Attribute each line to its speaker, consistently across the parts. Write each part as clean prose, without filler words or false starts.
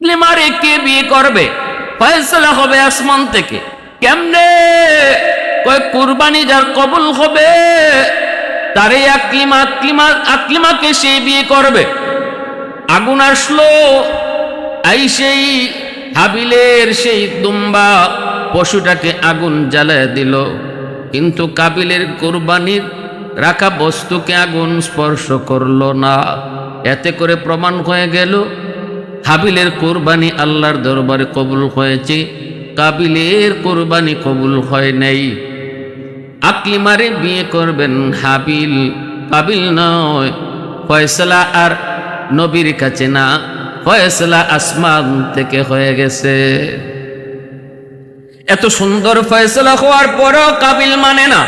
Speaker 1: আকলিমারে কে বিয়ে করবে? ফয়সালা হবে আসমান থেকে। কেমনে? কয় কুরবানি যার কবুল হবে তারে আকলিমাকে সে বিয়ে করবে। আগুন আসলো, সেই হাবিলের সেই দুম্বা পশুটাকে আগুন জ্বালায় দিল, কিন্তু কাবিলের কুরবানির রাখা বস্তুকে আগুন স্পর্শ করলো না। এতে করে প্রমাণ হয়ে গেল হাবিলের কুরবানি আল্লাহর দরবারে কবুল হয়েছে, কাবিলের কুরবানি কবুল হয় নাই। আকলিমারে বিয়ে করবেন হাবিল, কাবিল নয়। ফয়সালা আর নবীর কাছে না, ফয়সালা আসমান থেকে হয়ে গেছে। এত সুন্দর ফয়সালা হওয়ার পরেও কাবিল মানে না।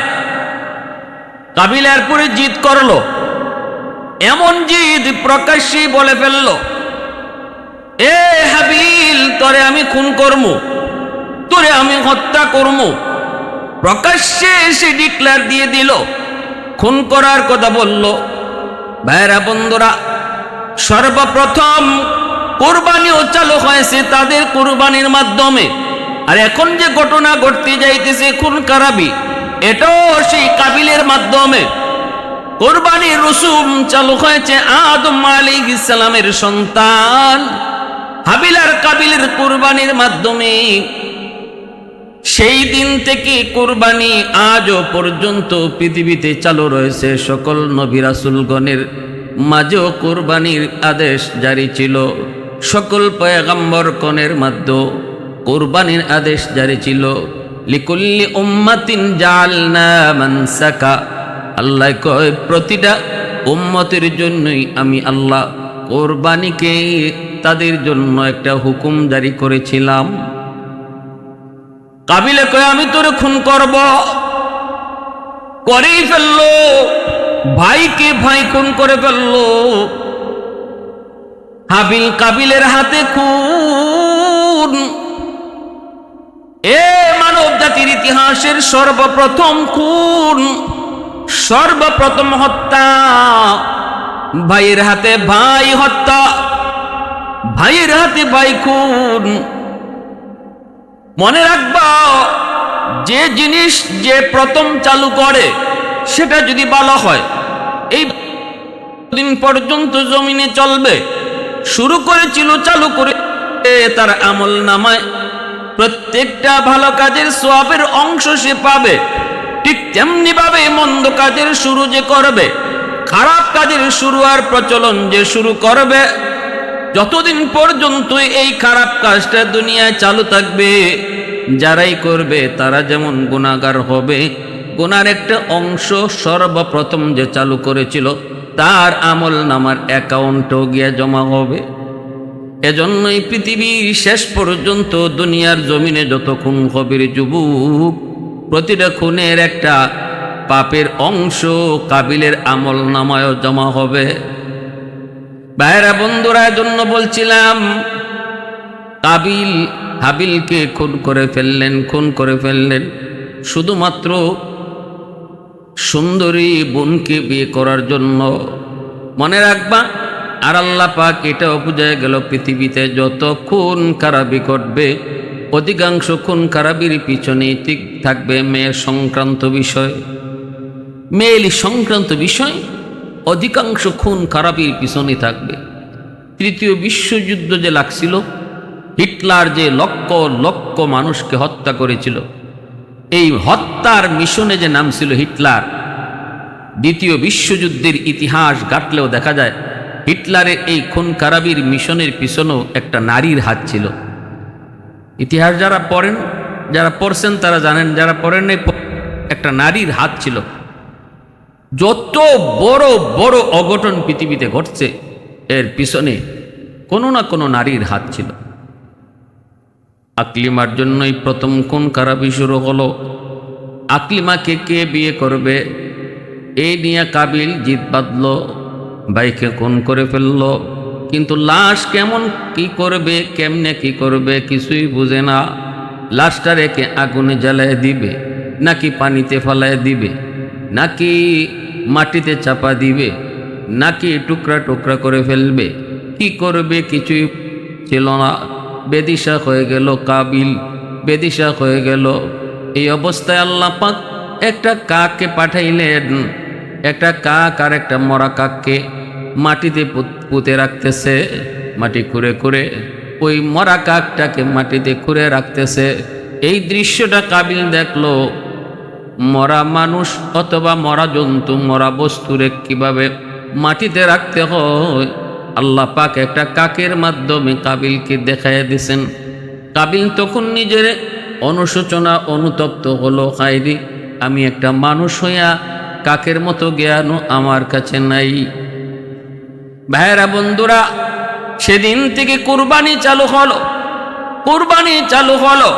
Speaker 1: কাবিল এরপরে জিদ করলো, এমন জিদ প্রকাশ্যেই বলে ফেললো, এ হাবিল, তোরে আমি খুন করমু, তোরে আমি হত্যা করমু। প্রকাশ্যে এসে ডিক্লেয়ার দিয়ে দিল, খুন করার কথা বলল। ভাইরা বন্ধুরা, সর্বপ্রথম কুরবানিও চালু হয়েছে তাদের কুরবানির মাধ্যমে, আর এখন যে ঘটনা ঘটতে যাইতেছে খুন খারাপি, এটাও সেই কাবিলের মাধ্যমে। কুরবানির রসুম চালু হয়েছে আদম আলাইহিস সালামের সন্তান হাবিল আর কাবিলের কুরবানির মাধ্যমে। সেই দিন থেকে কুরবানি আজও পর্যন্ত পৃথিবীতে চালু রয়েছে। সকল নবী রাসূলগণের মাঝেও কুরবানির আদেশ জারি ছিল, সকল পয়গম্বরগণের মাধ্যমে কুরবানির আদেশ জারি ছিল। লিকুল্লি উম্মাতিন জাআলনা মানসাকা, আল্লাহ কয় প্রতিটা উম্মতের জন্যই আমি আল্লাহ কুরবানিকে তাদের জন্য একটা হুকুম জারি করেছিলাম। কাবিলে কয় আমি তোরে খুন করব, করেই ফেললো। ভাইকে ভাই খুন করে ফেললো। হাবিল কাবিলের হাতে খুন। এ মানব জাতির ইতিহাসের সর্বপ্রথম খুন, সর্বপ্রথম হত্যা। ভাইয়ের হাতে ভাই হত্যা, ভাইয়ের হাতে ভাই খুন। মনে রাখবা, যে জিনিস যে প্রথম চালু করে সেটা যদি ভালো হয়, এই দিন পর্যন্ত জমিনে চলবে। শুরু করেছিল, চালু করে তার আমল নামায় প্রত্যেকটা ভালো কাজের সওয়াবের অংশ সে পাবে। ঠিক তেমনি ভাবে মন্দ কাজের শুরু যে করবে, খারাপ কাজের শুরু আর প্রচলন যে শুরু করবে, যতদিন পর্যন্ত এই খারাপ কাজটা দুনিয়ায় চালু থাকবে, যারাই করবে তারা যেমন গুনাহগার হবে, গুনার একটা অংশ সর্বপ্রথম যে চালু করেছিল তার আমল নামার অ্যাকাউন্টও গিয়ে জমা হবে। এজন্যই পৃথিবীর শেষ পর্যন্ত দুনিয়ার জমিনে যত খুন হবে যুবক, প্রতিটা খুনের একটা পাপের অংশ কাবিলের আমল নামায়ও জমা হবে। ভাইরা বন্ধুরা, জন্য বলছিলাম কাবিল হাবিলকে খুন করে ফেললেন শুধুমাত্র সুন্দরী বোনকে বিয়ে করার জন্য। মনে রাখবা, আর আল্লাহ পাক এটাও বুঝায় গেল পৃথিবীতে যত খুন খারাপি ঘটবে, অধিকাংশ খুন খারাপির পিছনে ঠিক থাকবে মেয়ের সংক্রান্ত বিষয়। মেয়েলি সংক্রান্ত বিষয় অধিকাংশ খুন খারাপির পিছনে থাকবে। তৃতীয় বিশ্বযুদ্ধ যে লাগছিল, হিটলার যে লক্ষ লক্ষ মানুষকে হত্যা করেছিল, এই হত্যার মিশনে যে নাম ছিল হিটলার, দ্বিতীয় বিশ্বযুদ্ধের ইতিহাস ঘাটলেও দেখা যায় হিটলারের এই খুন খারাপির মিশনের পিছনেও একটা নারীর হাত ছিল। ইতিহাস যারা পড়েন, যারা পড়ছেন তারা জানেন, যারা পড়েন একটা নারীর হাত ছিল। যত বড় বড় অঘটন পৃথিবীতে ঘটছে এর পিছনে কোনো না কোনো নারীর হাত ছিল। আকলিমার জন্যই প্রথম খুন খারাপি শুরু হলো। আকলিমাকে কে বিয়ে করবে এই নিয়ে কাবিল জিদ বাঁধল, ভাইকে খুন করে ফেলল। কিন্তু লাশ কেমন কি করবে, কেমনে কি করবে কিছুই বুঝে না। লাশটা রেখে আগুনে জ্বালায় দিবে, নাকি পানিতে ফেলায় দিবে, নাকি মাটিতে চাপা দিবে, নাকি টুকরা টুকরা করে ফেলবে, কি করবে কিছুই ছিল না, বেদিশা হয়ে গেল কাবিল, বেদিশা হয়ে গেল। এই অবস্থায় আল্লাহ পাক একটা কাককে পাঠাইলেন। একটা কাক আর একটা মরা কাককে মাটিতে পুঁতে রাখতেছে, মাটি খুঁড়ে খুঁড়ে ওই মরা কাকটাকে মাটিতে খুঁড়ে রাখতেছে। এই দৃশ্যটা কাবিল দেখলো। মরা মানুষ অথবা মরা জন্তু, মরা বস্তুরে কিভাবে মাটিতে রাখতে হয় আল্লাহ পাক একটা কাকের মাধ্যমে কাবিলকে দেখাইয়া দিছেন। কাবিল তখন নিজের অনুশোচনা অনুতপ্ত হলো, হায়রে আমি একটা মানুষ হইয়া কাকের মতো জ্ঞানও আমার কাছে নাই। ভাইরা বন্ধুরা, সেদিন থেকে কুরবানি চালু হলো, কুরবানি চালু হলো।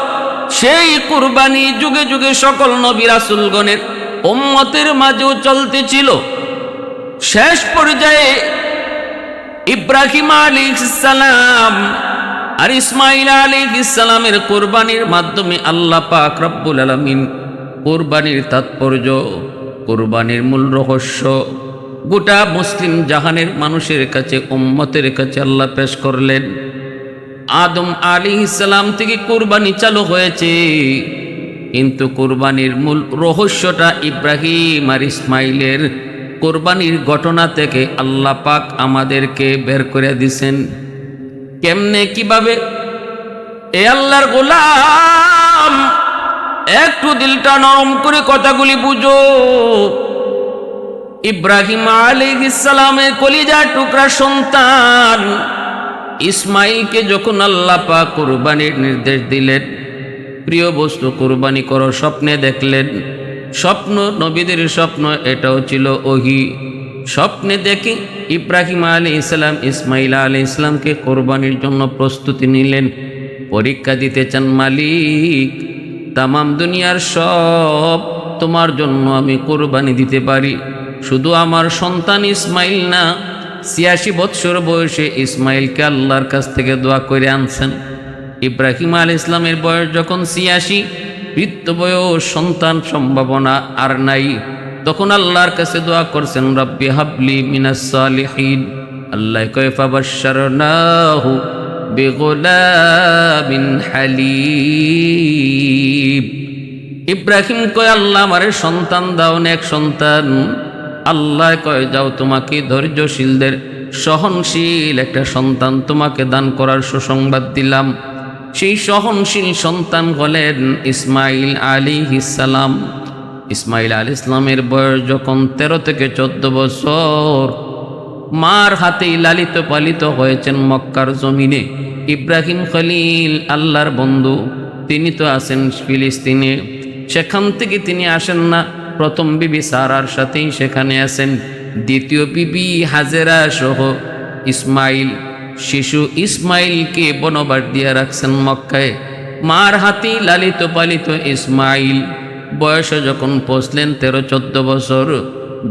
Speaker 1: সেই কুরবানি যুগে যুগে সকল নবী রাসূলগণের উম্মতের মাঝেও চলতেছিল। শেষ পর্যায়ে ইব্রাহিম আলাইহিস সালাম আর ইসমাঈল আলাইহিস সালামের কুরবানির মাধ্যমে আল্লাহ পাক রব্বুল আলামিন কুরবানির তাৎপর্য, কুরবানির মূল রহস্য গোটা মুসলিম জাহানের মানুষের কাছে, উম্মতের কাছে আল্লাহ পেশ করলেন। আদম আলাইহিস সালাম থেকে কুরবানি চালু হয়েছে, কিন্তু কুরবানির মূল রহস্যটা ইব্রাহিম আর ইসমাইলের কুরবানির ঘটনা থেকে আল্লাহ পাক আমাদেরকে বের করে দিছেন। কেমনে, কিভাবে? এ আল্লাহর গোলাম, একটু দিলটা নরম করে কথাগুলি বুঝো। ইব্রাহিম আলাইহিস সালামের কলিজার টুকরা সন্তান ইসমাইলকে যখন আল্লাহ পাক কুরবানির নির্দেশ দিলেন, প্রিয় বস্তু কুরবানি করো, স্বপ্নে দেখলেন। স্বপ্ন নবীদের স্বপ্ন, এটাও ছিল ওহী। স্বপ্নে দেখে ইব্রাহিম আলাইহিস সালাম ইসমাইল আলাইহিস সালামকে কোরবানির জন্য প্রস্তুতি নিলেন। পরীক্ষা দিতে চান, মালিক তামাম দুনিয়ার সব তোমার জন্য আমি কোরবানি দিতে পারি, শুধু আমার সন্তান ইসমাইল না। ৮৬ বৎসর বয়সে ইসমাইলকে আল্লাহর কাছ থেকে দোয়া করে আনছেন। ইব্রাহিম আলাইহিস সালামের বয়স যখন ৮৬, বৃদ্ধ বয়স, সন্তান সম্ভাবনা আর নাই, তখন আল্লাহর কাছে দোয়া করছেন, রব্বি হাবলি মিনাস সালিহিন। আল্লাহ কয় ফাবাশশারনাহু বিগুলামিন হালিম। ইব্রাহিম কয় আল্লাহ আমারে সন্তান দাও, নেক সন্তান। আল্লাহ কয় যাও, তোমাকে ধৈর্যশীলদের সহনশীল একটা সন্তান তোমাকে দান করার সুসংবাদ দিলাম। সেই সহনশীল সন্তান হলেন ইসমাইল আলাইহিস সালাম। ইসমাইল আলাইহিস সালামের বয়স যখন 13 থেকে 14 বছর, মার হাতেই লালিত পালিত হয়েছেন মক্কার জমিনে। ইব্রাহিম খলিল, আল্লাহর বন্ধু, তিনি তো আছেন ফিলিস্তিনে, সেখান থেকে তিনি আসেন না। প্রথম বিবি সারার সাথেই সেখানে আছেন, দ্বিতীয় বিবি হাজেরা সহ ইসমাইল, শিশু ইসমাইলকে বনবাস দিয়ে রাখছেন মক্কায়। মার হাতেই লালিত পালিত ইসমাইল বয়সে যখন পৌঁছলেন 13-14 বছর,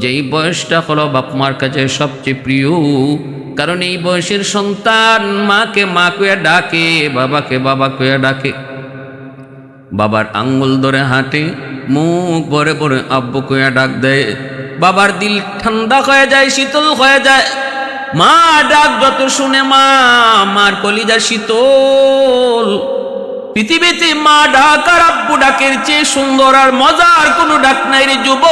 Speaker 1: যেই বয়সটা হলো বাপমার কাছে সবচেয়ে প্রিয়, কারণ এই বয়সের সন্তান মাকে মা কইয়া ডাকে, বাবাকে বাবা কইয়া ডাকে। বাবার আঙ্গুল ধরে হাঁটে, মুখ ভরে ভরে আব্বু কইয়া ডাক দেয়। বাবার দিল ঠান্ডা হয়ে যায়, শীতল হয়ে যায়। মা ডাক যত শুনে, মার কলিজা শীতল। পৃথিবীতে মা ডাক আর আব্বু ডাকের চেয়ে সুন্দর আর মজার কোনো ডাক নাই রে যুবক।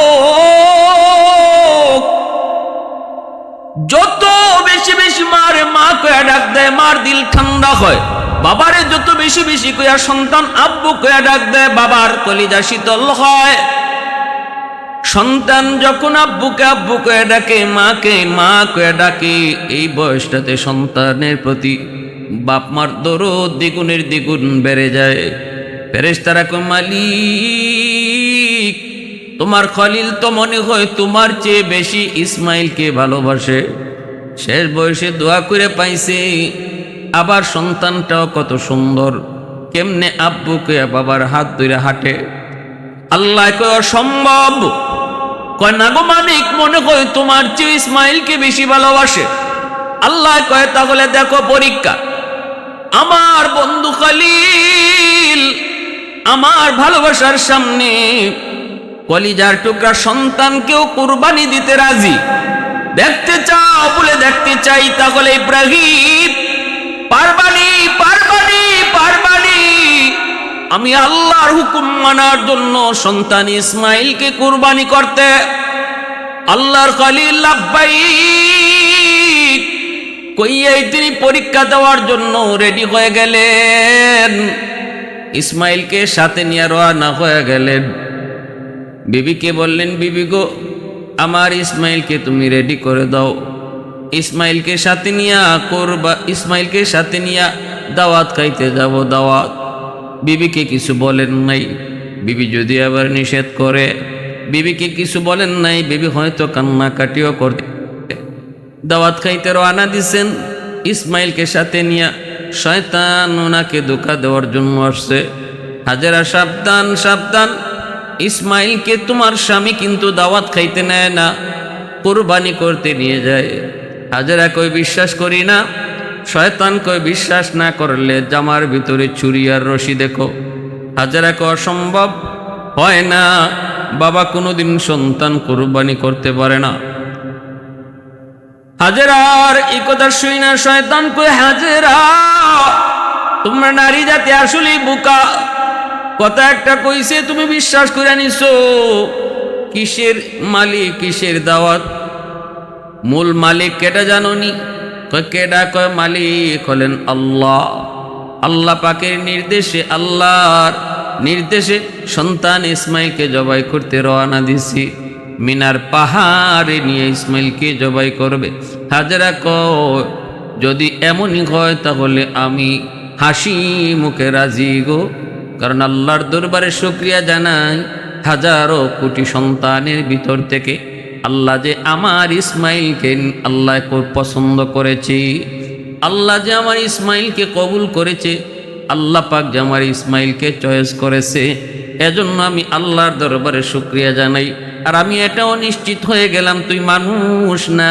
Speaker 1: যত বেশি বেশি মারে মা কয়া ডাক দেয়, মার দিল ঠান্ডা হয়। বাবারে যত বেশি বেশি কয়া সন্তান আব্বু কয়া ডাক দেয়, বাবার কলিজা শীতল হয়। সন্তান যখন আব্বুকে আব্বু কয়ে ডাকে, মাকে মা কয়ে ডাকে, এই বয়সটাতে সন্তানের প্রতি বাপ মার দরদ দ্বিগুণের দ্বিগুণ বেড়ে যায়। ফেরেশতারা কয়, মালিক তোমার খলিল তো মনে হয় তোমার চেয়ে বেশি ইসমাইলকে ভালোবাসে। শেষ বয়সে দোয়া করে পাইছে, আবার সন্তানটাও কত সুন্দর, কেমনে আব্বুকে বাবার হাত ধরে হাঁটে। আল্লাহ কয় অসম্ভব। কয় না গো মালিক, মনে হয় তোমার চেয়ে ইসমাইলকে বেশি ভালোবাসে। আল্লাহ কয় তাহলে দেখো পরীক্ষা, আমার বন্ধু খলিল আমার ভালোবাসার সামনে কলিজার টুকরা সন্তানকেও কুরবানি দিতে রাজি। দেখতে চাও বলে দেখতে চাই, তাহলে ইব্রাহিম পারবানি পারবানি পারবানি আমি আল্লাহর হুকুম মানার জন্য সন্তান ইসমাইলকে কুরবানি করতে? আল্লাহর খলিল লাব্বাইক কইয়াই তিনি পরীক্ষা দেওয়ার জন্য রেডি হয়ে গেলেন। ইসমাইলকে সাথে নিয়ে রওনা হয়ে গেলেন। বিবিকে বললেন, বিবি গো, আমার ইসমাইলকে তুমি রেডি করে দাও। ইসমাইলকে সাথে নিয়া ইসমাইলকে সাথে নিয়া দাওয়াত খাইতে যাব। দাওয়াত বিবিকে কিছু বলেন নাই। বিবি যদি আবার নিষেধ করে, বিবিকে কিছু বলেন নাই, বিবি হয়তো কান্নাকাটিও করতে। দাওয়াত খাইতে রওনা দিছেন ইসমাইলকে সাথে নিয়া। শয়তান ওনাকে ধোঁকা দেওয়ার জন্য আসছে। হাজেরা সাবধান সাবধান, ইসমাইলকে তোমার স্বামী কিন্তু দাওয়াত খাইতে নেয় না, কুরবানি করতে নিয়ে যায়। হাজেরা কই বিশ্বাস করি না। শয়তান কই বিশ্বাস না করলে জামার ভিতরে চুরি আর রশি দেখো। হাজেরা কই অসম্ভব, হয় না, বাবা কোনোদিন সন্তান কুরবানি করতে পারে না। হাজেরার এই কথা শুই না শয়তান কই, হাজেরা তোমরা নারী জাতি আসলেই বোকা। কথা একটা কইছে তুমি বিশ্বাস করে নিছো। কিসের মালিক, কিসের দাওয়াত? মূল মালিক কেটা জানোনি? কয় কেডা? কয় মালিক হলেন আল্লাহ। আল্লাহ পাকের নির্দেশে, আল্লাহর নির্দেশে সন্তান ইসমাইলকে জবাই করতে রওনা দিছি। মিনার পাহাড়ে নিয়ে ইসমাইলকে জবাই করবে। হাজেরা কয় যদি এমনই হয় তাহলে আমি হাসি মুখে রাজি গো। কারণ আল্লাহর দরবারে শুকরিয়া জানাই, হাজারো কোটি সন্তানের ভিতর থেকে আল্লাহ যে আমার ইসমাইলকে আল্লাহ পছন্দ করেছে, আল্লাহ যে আমার ইসমাইলকে কবুল করেছে, আল্লাহ পাক যে আমার ইসমাইলকে চয়েস করেছে, এজন্য আমি আল্লাহর দরবারে শুকরিয়া জানাই। আর আমি এটাও নিশ্চিত হয়ে গেলাম তুই মানুষ না,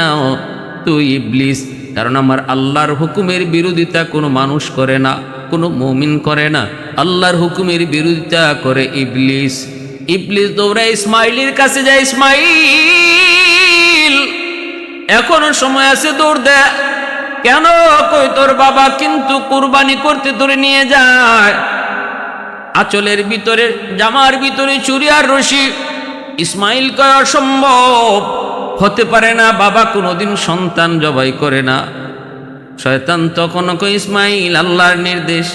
Speaker 1: তুই ইবলিস। কারণ আমার আল্লাহর হুকুমের বিরোধিতা কোনো মানুষ করে না, কোনো মুমিন করে না। আল্লাহর হুকুমের বিরোধিতা করে ইবলিস। ইবলিস দৌড়ায় ইসমাইলের কাছে যায়, ইসমাইল এখনো সময় আছে, দৌড় দে। কেন? কই তোর বাবা কিন্তু কুরবানি করতে তোরে নিয়ে যায়। আঁচলের ভিতরে, জামার ভিতরে চুরি আর রশি। ইসমাইল কয় অসম্ভব, হতে পারে না, বাবা কোনোদিন সন্তান জবাই করে না। শয়তান তখন কয় ইসমাইল আল্লাহর নির্দেশ।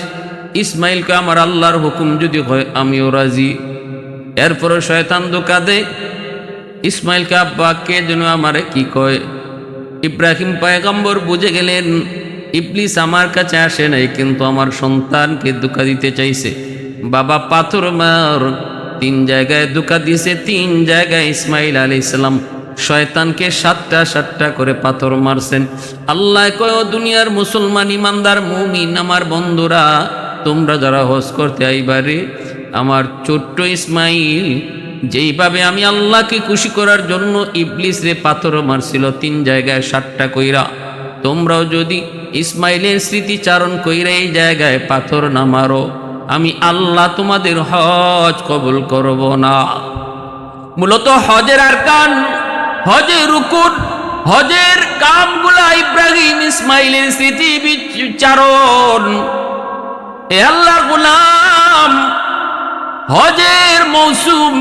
Speaker 1: ইসমাইল কয় আমার আল্লাহর হুকুম যদি হয় আমিও রাজি। এরপরে শয়তান ধোঁকা দেয় ইসমাইলকে, আব্বা কে যেন আমারে কি কয়। ইব্রাহিম পয়গম্বর বুঝে গেলেন ইবলিস আমার কাছে আসে নাই, কিন্তু আমার সন্তানকে ধোঁকা দিতে চাইছে। বাবা পাথর মার, 3 জায়গায় ধোঁকা দিয়েছে। 3 জায়গায় ইসমাইল আলাইহিস সালাম শয়তানকে 7টা করে পাথর মারছেন। আল্লাহ কয়, দুনিয়ার মুসলমান ইমানদার মুমিন আমার বন্ধুরা, তোমরা যারা হজ করতে আইবারে, আমার ছোট্ট ইসমাইল যেইভাবে আমি আল্লাহকে খুশি করার জন্য ইবলিস রে পাথর মারছিল 3 জায়গায় 7টা কইরা, তোমরাও যদি ইসমাইলের স্মৃতিচারণ কইরা এই জায়গায় পাথর না মারো, আমি আল্লাহ তোমাদের হজ কবুল করব না। মূলত হজের আরকান, হজের রুকুন, হজের কামগুলা ইব্রাহিম ইসমাইলের স্মৃতি বিচারণ। এ আল্লাহর গোলাম, হজের মৌসুম,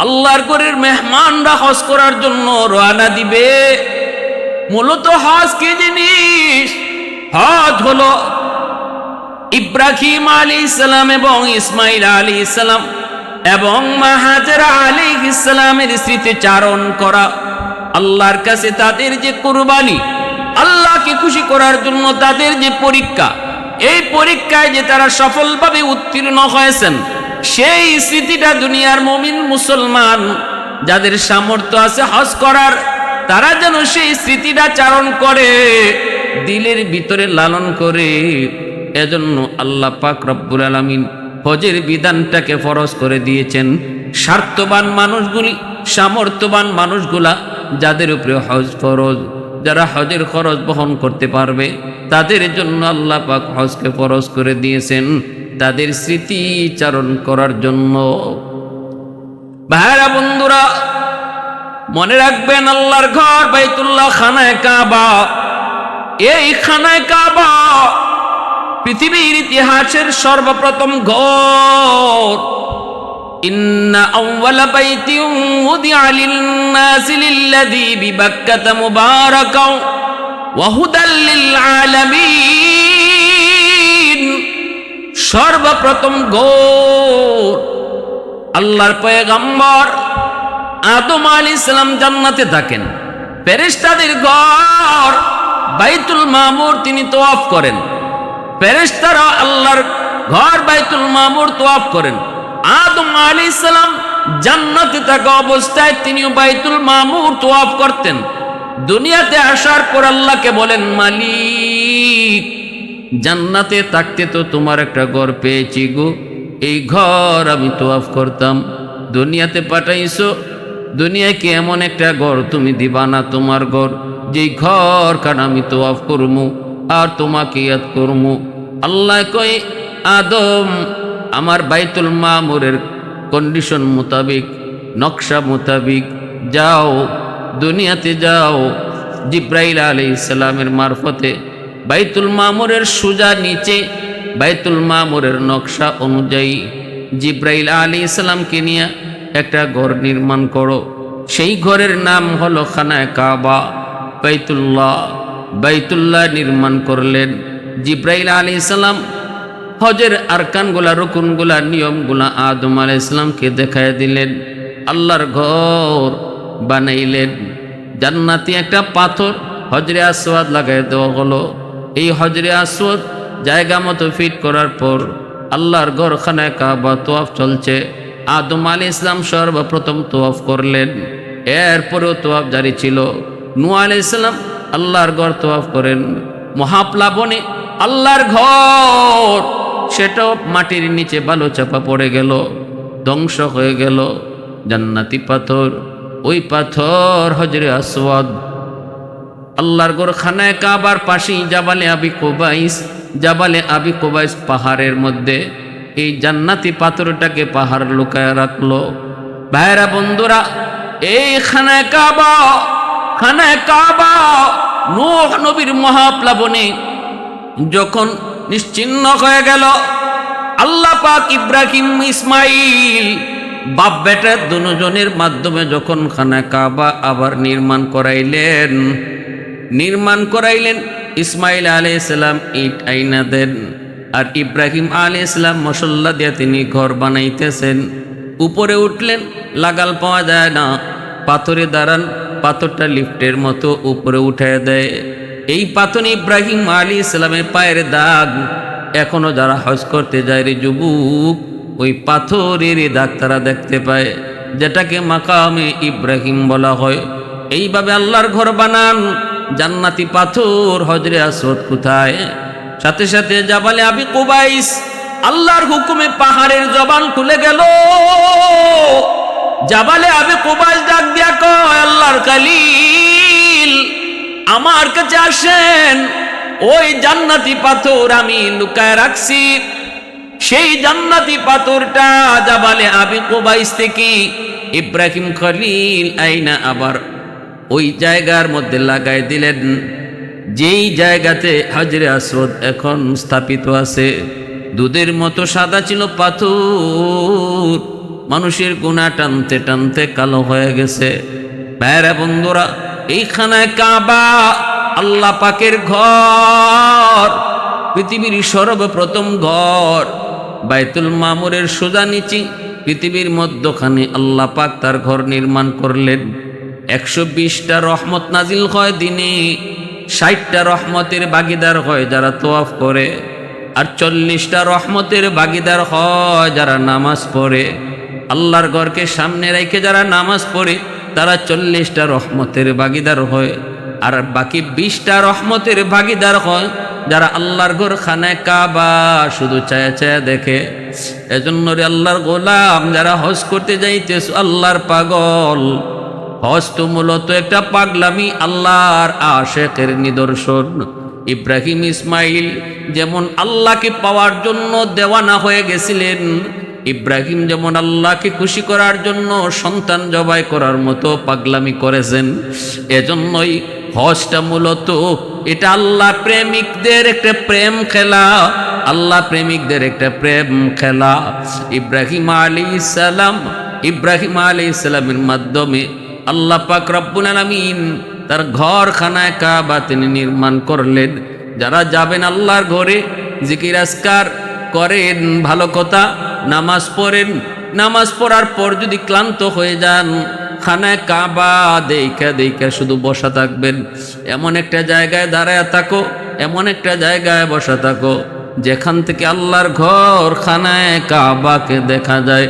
Speaker 1: আল্লাহর ঘরের মেহমানরা হজ করার জন্য রওনা দিবে। মূলত হজ কি জিনিস? হজ হলো ইব্রাহিম আলাইহিস সালাম এবং ইসমাইল আলাইহিস সালাম এবং মা হাজেরা আলাইহিস সালামের স্মৃতিচারণ করা। আল্লাহর কাছে তাদের যে কুরবানি, আল্লাহকে খুশি করার জন্য তাদের যে পরীক্ষা, এই পরীক্ষায় যে তারা সফলভাবে উত্তীর্ণ হয়েছেন, সেই স্মৃতিটা দুনিয়ার মুমিন মুসলমান যাদের সামর্থ্য আছে হজ করার, তারা যেন সেই স্মৃতিটা চারণ করে, দিলের ভিতরে লালন করে। এজন্য আল্লাহ পাক রব্বুল আলামিন হজের বিধানটাকে ফরজ করে দিয়েছেন। স্বার্থবান মানুষগুলি, সামর্থ্যবান মানুষগুলা যাদের উপরে হজ ফরজ, যারা হজের খরচ বহন করতে পারবে, তাদের জন্য আল্লাহ পাক হজকে ফরজ করে দিয়েছেন, তাদের স্মৃতিচারণ করার জন্য। ভাইরা বন্ধুরা, মনে রাখবেন আল্লাহর ঘর বাইতুল্লাহ, খানায়ে কাবা, এই খানায়ে কাবা পৃথিবীর ইতিহাসের সর্বপ্রথম ঘর। ইন্না আউওয়ালা বাইতিন উদিআ লিন-নাসি লিল্লাযী বিবাক্কাতা মুবারাকাও ওয়া হুদাল লিল আলামিন। সর্বপ্রথম ঘর আল্লাহর পয়গম্বর আদম আলাইহিস সালাম জান্নাতে থাকেন। ফেরেশতাদের ঘর বাইতুল মামুর তিনি তওয়াফ করেন। ফেরেশতারা আল্লাহর ঘর বাইতুল মামুর তওয়াফ করেন। আদম আলাইহিস সালাম জান্নাতে থাকা অবস্থায় তিনিও বাইতুল মামুর তওয়াফ করতেন। দুনিয়াতে আসার পর আল্লাহকে বলেন, মালিক জান্নাতে থাকতে তো তোমার একটা ঘর পেয়েছি গো, এই ঘর আমি তওয়াফ করতাম। দুনিয়াতে পাঠাইছো, দুনিয়াকে এমন একটা ঘর তুমি দিবা না তোমার ঘর, যেই ঘর কারণ আমি তওয়াফ করমু আর তোমাকে ইয়াদ করমু। আল্লাহ কই, আদম আমার বাইতুল মামুরের কন্ডিশন মোতাবিক, নকশা মোতাবিক যাও, দুনিয়াতে যাও। জিব্রাইল আলাইহিস সালামের মারফতে বাইতুল মামুরের সোজা নিচে বাইতুল মামুরের নকশা অনুযায়ী জিব্রাইল আলাইহিস সালামকে নিয়ে একটা ঘর নির্মাণ করো। সেই ঘরের নাম হলো খানায়ে কাবা, বাইতুল্লাহ নির্মাণ করলেন। জিব্রাইল আলাইহিস সালাম হজের আরকানগুলা, রুকুনগুলা, নিয়মগুলা আদম আলাইহিস সালামকে দেখায় দিলেন। আল্লাহর ঘর বানাইলেন। জান্নাতি একটা পাথর হজরে আসওয়াদ লাগাই দেওয়া হলো। এই হজরে আসওয়াদ জায়গা মতো ফিট করার পর আল্লাহর ঘর খানায়ে কাবা তওয়াফ চলছে। আদম আলাইহিস সালাম সর্বপ্রথম তওয়াফ করলেন, এরপরেও তওয়াফ জারি ছিল। নূহ আলাইহিস সালাম আল্লাহর ঘর তওয়াফ করেন। মহাপ্লাবনে আল্লাহর ঘর সেটাও মাটির নিচে বালু চাপা পড়ে গেল, ধ্বংস হয়ে গেল। জান্নাতি পাথর, ওই পাথর হজরে আসওয়াদ। আল্লাহর ঘর খানায়ে কাবার পাশেই জাবালে আবি কুবাইস পাহাড়ের মধ্যে এই জান্নাতি পাথরটাকে পাহাড় লুকায় রাখলো। ভাইরা বন্ধুরা, এই খানায়ে কাবা নূহ নবীর মহাপ্লাবনে যখন নিশ্চিহ্ন হয়ে গেল, আল্লাহ পাক ইব্রাহিম ইসমাইল বাপ বেটা দুজনের মাধ্যমে যখন খানায়ে কাবা আবার নির্মাণ করাইলেন, ইসমাইল আলাইহিস সালাম ইট আইনা দেন, আর ইব্রাহিম আলাইহিস সালাম মশল্লা দিয়ে তিনি ঘর বানাইতেছেন। উপরে উঠলেন, লাগাল পাওয়া যায় না, পাথরে দাঁড়ান, পাথরটা লিফটের মতো উপরে উঠায় দেয়। এই পাথর ইব্রাহিম আলাইহিস সালামের পায়ের দাগ। এখনো যারা হজ করতে যায় রে যুবক, ওই পাথরের দাগ তারা দেখতে পায়, যেটাকে মাকামে ইব্রাহিম বলা হয়। এইভাবে আল্লাহর ঘর বানান। জান্নাতি পাথর হজরে আসওয়াদ কোথায়? সাথে সাথে জাবালে আবি কুবাইস, আল্লাহর হুকুমে পাহাড়ের জবান খুলে গেল। জাবালে আবি কুবাইস ডাক দিয়া কয়, আল্লাহর খলিল আমার কাছে আসেন, ওই জান্নাতি পাথর আমি লুকায় রাখছি। সেই জান্নাতি পাথরটা জাবালে আবি কুবাইস থেকে ইব্রাহিম খলিল আইনা আবার ওই জায়গার মধ্যে লাগাই দিলেন, যেই জায়গাতে হজরে আসওয়াদ এখন স্থাপিত আছে। দুধের মতো সাদা ছিল পাথর, মানুষের গুনাহ টানতে টানতে কালো হয়ে গেছে। ভাইরা বন্ধুরা, এই খানায়ে কাবা আল্লাহ পাকের ঘর, পৃথিবীর সর্বপ্রথম ঘর। বাইতুল মামুরের সোজা নিচে পৃথিবীর মধ্যখানে আল্লাহ পাক তার ঘর নির্মাণ করলেন। 120টা রহমত নাজিল হয় দিনে, 60টা রহমতের ভাগিদার হয় যারা তওয়াফ করে, আর 40টা রহমতের ভাগিদার হয় যারা নামাজ পড়ে। আল্লাহর ঘরকে সামনে রেখে যারা নামাজ পড়ে তারা 40টা রহমতের ভাগিদার হয়, আর বাকি 20টা রহমতের ভাগিদার হয় যারা আল্লাহর ঘর খানায়ে কাবা শুধু চায়া চায়া দেখে। এজন্য রে আল্লাহর গোলাম যারা হজ করতে যাইতেছ, আল্লাহর পাগল, হজ তো মূলত একটা পাগলামি, আল্লাহর আশেকের নিদর্শন। ইব্রাহিম ইসমাইল যেমন আল্লাহকে পাওয়ার জন্য দেওয়ানা হয়ে গেছিলেন, ইব্রাহিম যেমন আল্লাহকে খুশি করার জন্য সন্তান জবাই করার মতো পাগলামি করেছেন। এজন্যই হজটা মূলত এটা আল্লাহ প্রেমিকদের একটা প্রেম খেলা, আল্লাহ প্রেমিকদের একটা প্রেম খেলা। ইব্রাহিম আলাইহিস সালামের মাধ্যমে আল্লাহ পাক রব্বুল আলামিন তার ঘরখানায় কাবা তিনি নির্মাণ করলেন। যারা যাবেন আল্লাহর ঘরে জিকির আজকার করেন, ভালো কথা, নামাজ পড়েন, নামাজ পড়ার পর যদি ক্লান্ত হয়ে যান খানায় কাবা দেখা দেখা শুধু বসা থাকবেন। এমন একটা জায়গায় দাঁড়ায় থাকো, এমন একটা জায়গায় বসা থাকো যেখান থেকে আল্লাহর ঘর খানায় কাবাকে দেখা যায়।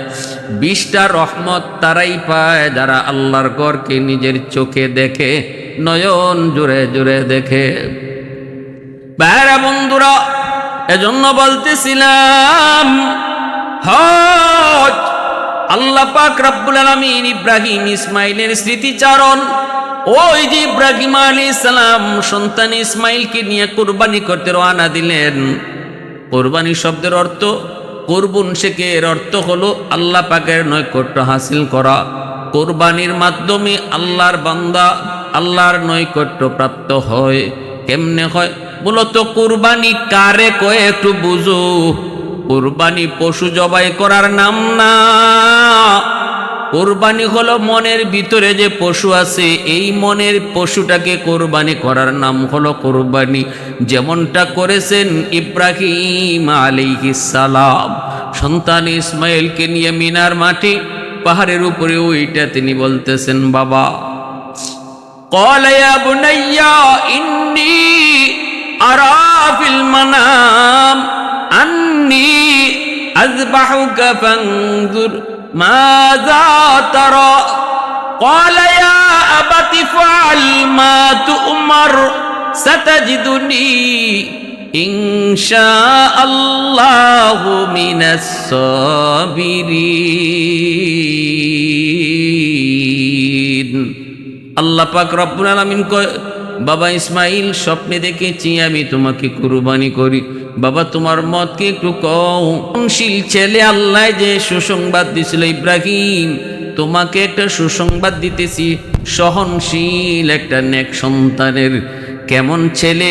Speaker 1: 20টা রহমত তারাই পায় যারা আল্লাহর ঘরকে নিজের চোখে দেখে, নয়ন জুড়ে জুড়ে দেখে। ভাইরা বন্ধুরা, এজন্য বলতেছিলাম হজ আল্লাহ পাক রব্বুল আলামিন ইব্রাহিম ইসমাইলের স্মৃতিচারণ। ওই যে ইব্রাহিম আলাইহিস সালাম সন্তান ইসমাইলকে নিয়ে কুরবানি করতে রওনা দিলেন। কুরবানি শব্দের অর্থ, কুরবুন শেখের অর্থ হলো আল্লাহ পাকের নৈকট্য হাসিল করা। কুরবানির মাধ্যমে আল্লাহর বান্দা আল্লাহর নৈকট্য প্রাপ্ত হয়। কেমনে হয়? মূলত কুরবানি কারে কয়ে একটু বুঝো। কুরবানি পশু জবাই করার নাম না। কুরবানি হলো মনের ভিতরে যে পশু আছে, এই মনের পশুটাকে কুরবানি করার নাম হলো কুরবানি। যেমনটা করেছেন ইব্রাহিম আলাইহিস সালাম সন্তান ইসমাইলকে নিয়ে মিনার মাটি পাহাড়ের উপরে ওইটা তিনি বলতেছেন, বাবা ক্বালা ইয়া বুনাইয়া ইন্নী আরা ফিল মানাম আন্নী আযবাহুকা ফানজুর মাযা তারা ক্বালা ইয়া আবাতি ফাআল মা তু'মার সাতাজিদুনি ইনশাআল্লাহু মিনাস সাবিরিন। আল্লাহ পাক রব্বুল আলামিন কয়, বাবা ইসমাইল, স্বপ্নে দেখেছি আমি তোমাকে কুরবানি করি। বাবা তোমার মত কি একটু কৌশীল ছেলে আল্লাহ যে সুসংবাদ দিছিল, ইব্রাহিম তোমাকে একটা সুসংবাদ দিতেছি, সহনশীল একটা নেক সন্তানের। কেমন ছেলে?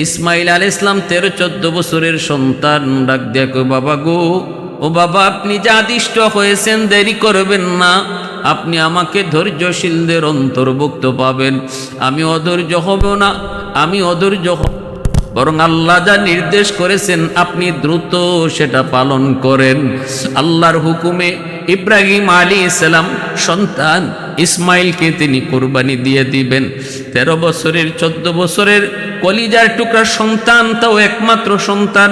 Speaker 1: ইসমাইল আলাইহিস সালাম 13-14 বছরের সন্তান। ডাক দেখো, বাবা গো, ও বাবা আপনি যা আদিষ্ট হয়েছেন দেরি করবেন না। আপনি আমাকে ধৈর্যশীলদের অন্তর্ভুক্ত পাবেন। আমি অধৈর্য হব না, আমি অধৈর্য হব, বরং আল্লাহ যা নির্দেশ করেছেন আপনি দ্রুত সেটা পালন করেন। আল্লাহর হুকুমে ইব্রাহিম আলাইহিস সালাম সন্তান ইসমাইলকে তিনি কুরবানি দিয়ে দিবেন। 13 বছরের 14 বছরের কলিজার টুকরা সন্তান, তাও একমাত্র সন্তান।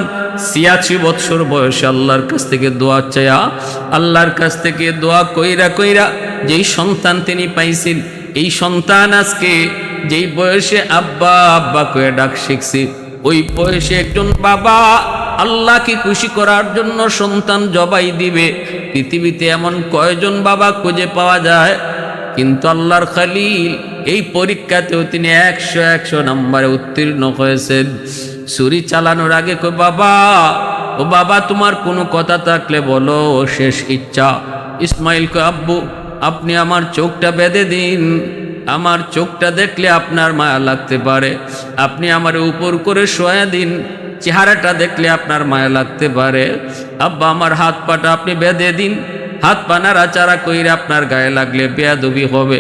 Speaker 1: 86 বছর বয়সে আল্লাহর কাছ থেকে দোয়া চায়া, আল্লাহর কাছ থেকে দোয়া কইরা কইরা যেই সন্তান তিনি পাইছেন, এই সন্তান আজকে যেই বয়সে আব্বা আব্বা কয়ে ডাক শিখছি, ওই বয়সে একজন বাবা আল্লাহকে খুশি করার জন্য সন্তান জবাই দিবে। পৃথিবীতে এমন কয়জন বাবা খুঁজে পাওয়া যায়? কিন্তু আল্লাহর খলিল এই পরীক্ষাতেও তিনি 100 নম্বরে উত্তীর্ণ হয়েছেন। ছুরি চালানোর আগে কই, বাবা ও বাবা তোমার কোনো কথা থাকলে বলো, শেষ ইচ্ছা। ইসমাইল কই, আব্বু আপনি আমার চোখটা বেঁধে দিন, আমার চোখটা দেখলে আপনার মায়া লাগতে পারে। আপনি আমার উপর করে শোয়া দিন, চেহারাটা দেখলে আপনার মায়া লাগতে পারে। আব্বা আমার হাত পাটা আপনি বেঁধে দিন, হাত পা নাড়াচাড়া কইরা আপনার গায়ে লাগলে বেয়াদবি হবে।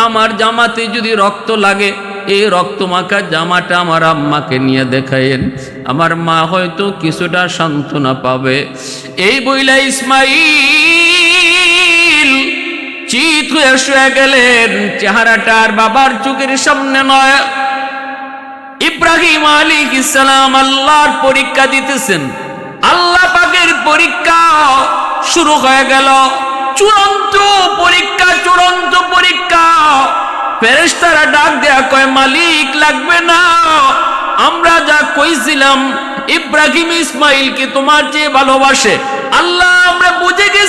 Speaker 1: আমার জামাতে যদি রক্ত লাগে, এই রক্ত মাখা জামাটা আমার আম্মাকে নিয়ে দেখাইন, আমার মা হয়তো কিছুটা সান্ত্বনা পাবে। এই বইলা ইসমাইল চিত হয়ে শুয়ে গেলেন। চেহারাটা আর বাবার চোখের সামনে নয়। ইব্রাহিম আলাইহিস সালাম আল্লাহর পরীক্ষা দিতেছেন। আল্লাহ পাকের পরীক্ষা শুরু হয়ে গেল। চূড়ান্ত পরীক্ষা, চূড়ান্ত পরীক্ষা। ফেরেশতারা ডাক দেয়া কয়, মালিক লাগবে না, আমরা যা কইছিলাম ইব্রাহিম ইসমাইলকে তোমার চেয়ে ভালোবাসে। আল্লাহ আমরা বুঝে গেছি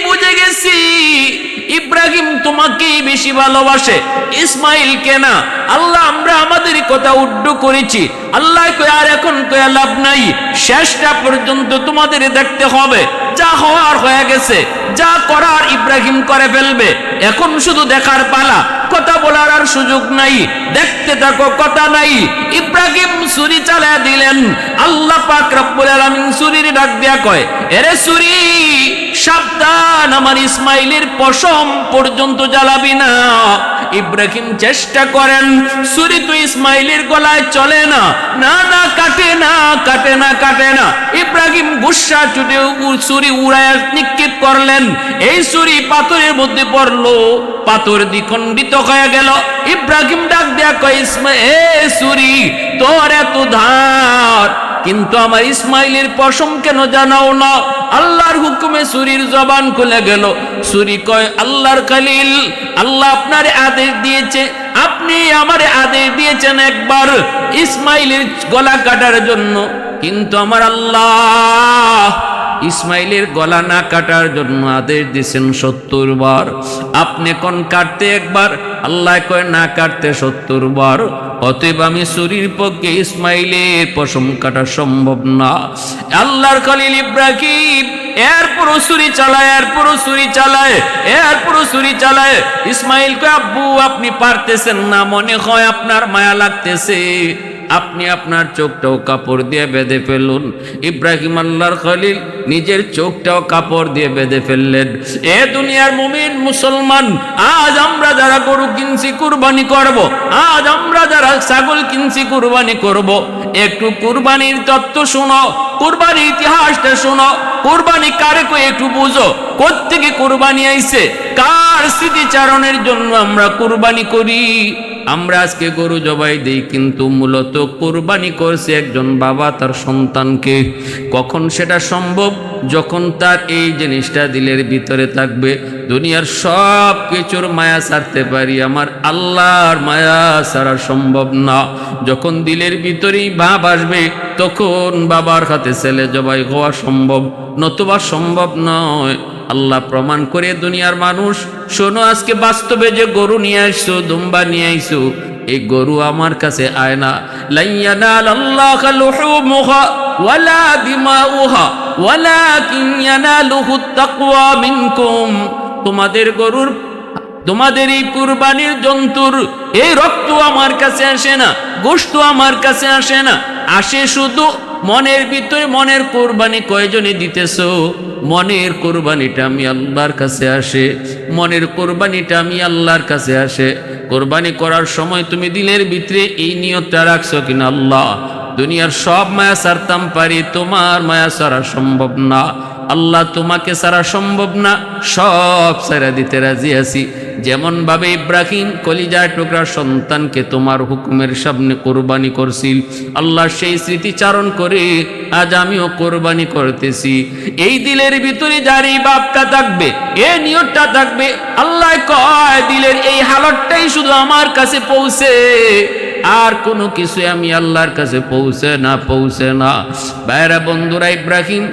Speaker 1: বুঝে গেছি ইব্রাহিম তোমাকেই বেশি ভালোবাসে, ইসমাইলকে না। আল্লাহ আমরা আমাদের কথা উড্ড করেছি, আল্লাহ কয় আর এখন কয়া লাভ নাই, শেষটা পর্যন্ত তোমাদের দেখতে হবে। যা হওয়ার হয়ে গেছে, যা করার ইব্রাহিম করে ফেলবে, এখন শুধু দেখার পালা, কথা বলার আর সুযোগ নাই। দেখতে থাকো, কথা নাই। ইব্রাহিম ছুরি চালায়া দিলেন। আল্লাহ পাক রব্বুল আলামিন ছুরির ডাক দিয়া কয়, এরে ছুরি সাবধান, আমার ইসমাইলের পশম পর্যন্ত জ্বালাবি না। ইব্রাহিম চেষ্টা করেন, ছুরি তো ইসমাইলের গলায় চলে না, না না কাটে না, কাটে না, কাটে না। ইব্রাহিম গুসা ছুটে ছুরি উড়ায় নিক্ষেপ করলেন। এই ছুরি পাথরের মধ্যে পড়লো, পাথর দ্বিখণ্ডিত হয়ে গেল। ইব্রাহিম ডাক দেয়া কয়, এ ছুরি তোর এত ধার, কিন্তু আমার ইসমাইলের পশম কেন জানাও না? আল্লাহর হুকুমে ছুরির জবান খুলে গেল। ছুরি কয়, আল্লাহর খলিল, আল্লাহ আপনার আদেশ দিয়েছে, আপনি আমারে আদেশ দিয়েছেন একবার ইসমাইলের গলা কাটার জন্য, কিন্তু আমার আল্লাহ ইসমাইলের গলা না কাটার জন্য আদেশ দিয়েছেন 70 বার। আপনি কোন কাটতে একবার, আল্লাহ কয় না কাটতে 70 বার। অতএব আমি ছুরির পক্ষে ইসমাইলের পশম কাটা সম্ভব না। আল্লাহর খলিল ইব্রাহিম এরপরও ছুরি চালায়, এরপরও ছুরি চালায়, এরপরও ছুরি চালায়। ইসমাইল কয়, আব্বু আপনি পারতেছেন না, মনে হয় আপনার মায়া লাগতেছে, আপনি আপনার চোখটাও কাপড় দিয়ে বেঁধে ফেলুন। ইব্রাহিম আল্লাহর খলিল নিজের চোখটাও কাপড় দিয়ে বেঁধে ফেললেন। এ দুনিয়ার মুমিন মুসলমান, আজ আমরা যারা গরু কিনছি কুরবানি করব, আজ আমরা যারা ছাগল কিনছি কুরবানি করব, একটু কুরবানির তত্ত্ব শুনো, কুরবানির ইতিহাসটা শুনো, কুরবানি কারে কই একটু বুঝো, কোত্থেকে কুরবানি আইছে, কার স্মৃতিচারণের জন্য আমরা কুরবানি করি। আমরা আজকে গরু জবাই দেই, কিন্তু মূলত কুরবানি করছে একজন বাবা তার সন্তানকে। কখন সেটা সম্ভব? যখন তার এই জিনিসটা দিলের ভিতরে থাকবে। দুনিয়ার সব কিছুর মায়া ছাড়তে পারি, আমার আল্লাহর মায়া ছাড়া সম্ভব না। যখন দিলের ভিতরেই ভাব আসবে, তখন বাবার হাতে ছেলে জবাই হওয়া সম্ভব, নতুবা সম্ভব নয়। আল্লাহ প্রমাণ করে দুনিয়ার মানুষ, শোনো আজকে বাস্তবে যে গরু নিয়ে আসছো, দুম্বা নিয়ে আইছো, এই গরু আমার কাছে আয় না। লাইয়ানালাল্লাহু লুহুমুহা ওয়ালা দিমাউহা ওয়ালাকিন ইয়ানালুহুত তাকওয়া মিনকুম। তোমাদের গরুর, তোমাদের এই কুরবানির জন্তুর এই রক্ত আমার কাছে আসে না, গোশত আমার কাছে আসে না, আসে শুধু মনের ভিতরে। মনের কোরবানি কয়জনে দিতেছো? মনের কোরবানিটা আমি আল্লাহর কাছে আসে, মনের কোরবানিটা আমি আল্লাহর কাছে আসে। কোরবানি করার সময় তুমি দিলের ভিতরে এই নিয়তটা রাখছো কিনা, আল্লাহ দুনিয়ার সব মায়া ছাড়তাম পারি, তোমার মায়া ছাড়া সম্ভব না। আল্লাহ তোমাকে ছাড়া সম্ভব না, সব ছেড়ে দিতে রাজি আছি। যেমন ভাবে ইব্রাহিম কলিজার টুকরা সন্তানকে তোমার হুকুমের সামনে কোরবানি করছিল, আল্লাহ সেই স্মৃতিচারণ করে আজ আমিও কোরবানি করতেছি। এই দিলের ভিতরে যার এই বাপটা থাকবে, এই নিয়তটা থাকবে, আল্লাহ কয় দিলের এই হালতটাই শুধু আমার কাছে পৌঁছে, আর কোনো কিছু আমি আল্লাহর কাছে পৌঁছে না। ভাইরা বন্ধুরা, ইব্রাহিম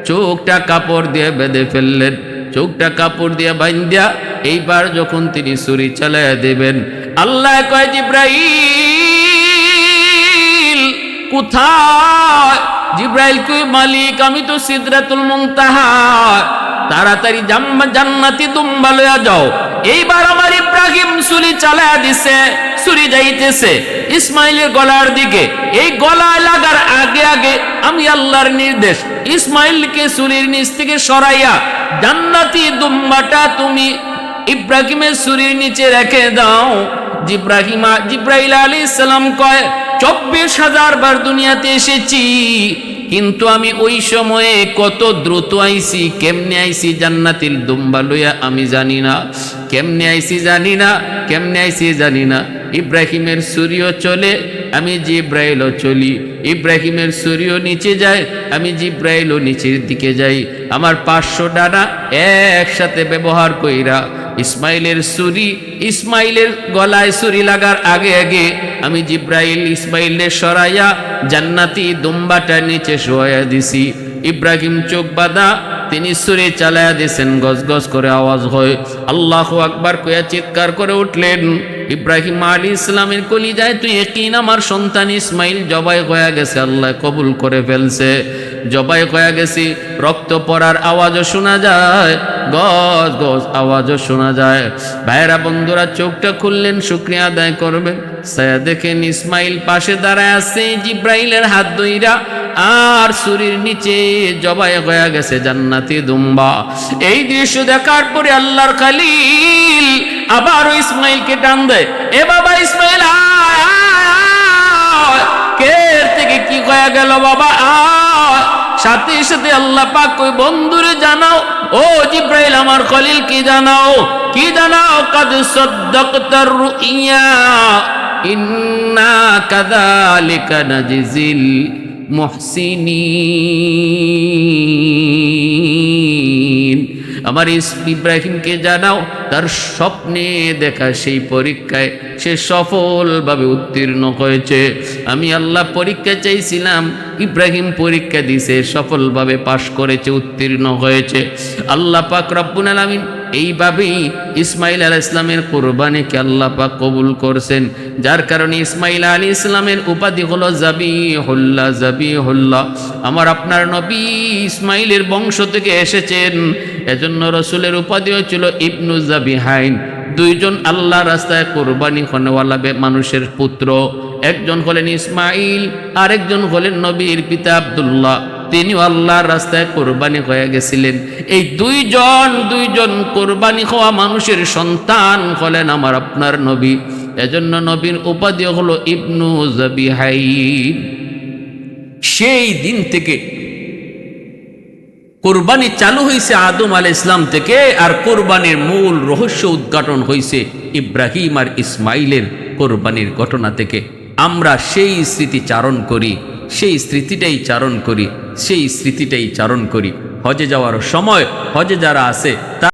Speaker 1: চোখটা কাপড় দিয়ে বেঁধে ফেললেন। চোখটা কাপড় দিয়ে বাঁধিয়া এইবার যখন তিনি ছুরি চালাইয়া দেবেন, আল্লাহ কয়, জিব্রাইল কোথায়? জিব্রাইল কয়, মালিক আমি তো সিদরাতুল মুনতাহা, তাড়াতাড়ি জান্নাতি দুম্বা লইয়া যাও। এইবার আমার ইব্রাহিম ছুরি চালাইয়া দিছে, ছুরি যাইতেছে ইসমাইলের গলার দিকে। এই গলায় লাগার আগে আগে আমি আল্লাহর নির্দেশ, ইসমাইলকে ছুরির নিচ থেকে সরাইয়া জান্নাতি দুম্বাটা তুমি ইব্রাহিমের ছুরির নিচে রেখে দাও। জিব্রাইল আলাইহিস সালাম কয়, 24,000 বার দুনিয়াতে এসেছি, কিন্তু আমি ওই সময়ে কত দ্রুত আইছি, কেমনে আইছি জান্নাতিল দুম্বা লইয়া আমি জানি না, কেমনে আইছি জানি না, কেমনে আইছি জানি না। ইব্রাহিমের ছুরিও চলে, আমি জিব্রাইলও চলি। ইব্রাহিমের ছুরিও নিচে যায়, আমি জিব্রাইলও নিচের দিকে যাই। আমার 500 ডানা একসাথে ব্যবহার কইরা ইসমাইলের ছুরি, ইসমাইলের গলায় ছুরি লাগার আগে আগে আমি জিব্রাইল ইসমাইলের সরাইয়া জান্নাতি দুম্বাটা নিচে শোয়া দিছি। ইব্রাহিম চোখ বাঁধা তিনি ছুরি চালায়া দিয়েছেন, গজ গজ করে আওয়াজ হয়। আল্লাহু আকবার কইয়া চিৎকার করে উঠলেন, ইব্রাহিম আলাইহিস সালামের কলিজায় তুই ইয়াকিন আমার সন্তান ইসমাইল জবাই হয়ে গেছে, আল্লাহ কবুল করে ফেলছে। জবাই হয়ে গেছি, রক্ত পড়ার আওয়াজও শোনা যায়, গজ গজ আওয়াজও শোনা যায়। ভাইরা বন্ধুরা চোখটা খুললেন, শুকরিয়া আদায় করবেন। সায়া দেখেন ইসমাইল পাশে দাঁড়ায় আছে, জিব্রাইলের হাত ধইরা, আর ছুরির নিচে জবাই হয়ে গেছে জান্নাতি দুম্বা। এই দৃশ্য দেখার পরে আল্লাহর খলিল আবারও ইসমাইলকে টান দেয়, এ বাবা ইসমাইল আয়, আয়, কে থেকে কি হয়ে গেল বাবা আয়। সাথে সাথে আল্লাহ পাক কই বন্ধুরে জানাও, ও জিব্রাইল আমার খলিল কি জানাও, কি জানাও, কাদ সাদ্দাকতার রুইয়া ইন্না কাযালিকা নাজিল মুহসিনিন। আমার ইব্রাহিমকে জানাও তার স্বপ্নে দেখা সেই পরীক্ষায় সে সফলভাবে উত্তীর্ণ হয়েছে। আমি আল্লাহ পরীক্ষা চাইছিলাম, ইব্রাহিম পরীক্ষা দিয়েছে, সফলভাবে পাশ করেছে, উত্তীর্ণ হয়েছে। আল্লাহ পাক রব্বুল আলামিন এইভাবেই ইসমাইল আলাইহিস সালামের কুরবানিকে আল্লাহ পাক কবুল করছেন, যার কারণে ইসমাইল আলাইহিস সালামের উপাধি হলো জাবিহুল্লাহ, জাবিহুল্লাহ। আমার আপনার নবী ইসমাইলের বংশ থেকে এসেছেন, এজন্য রসুলের উপাধি হয়েছিল ইবনু জাবিহাইন। দুইজন আল্লাহ রাস্তায় কোরবানি হনেওয়ালা মানুষের পুত্র, একজন হলেন ইসমাইল, আরেকজন হলেন নবীর পিতা আব্দুল্লাহ। তিনিও আল্লাহর রাস্তায় কোরবানি হয়ে গেছিলেন। এই দুইজন কোরবানি হওয়া মানুষের সন্তান হলেন আমার আপনার নবী, এজন্য নবীর উপাধি হলো ইবনু জাবিহাইন। সেই দিন থেকে কোরবানি চালু হয়েছে আদম আলাইহিস সালাম থেকে, আর কোরবানির মূল রহস্য উদ্ঘাটন হয়েছে ইব্রাহিম আর ইসমাইলের কোরবানির ঘটনা থেকে। আমরা সেই স্মৃতি চারণ করি, সেই স্মৃতিটাই চারণ করি, সেই স্মৃতিটাই চারণ করি। হজে যাওয়ার সময় হজে যারা আছে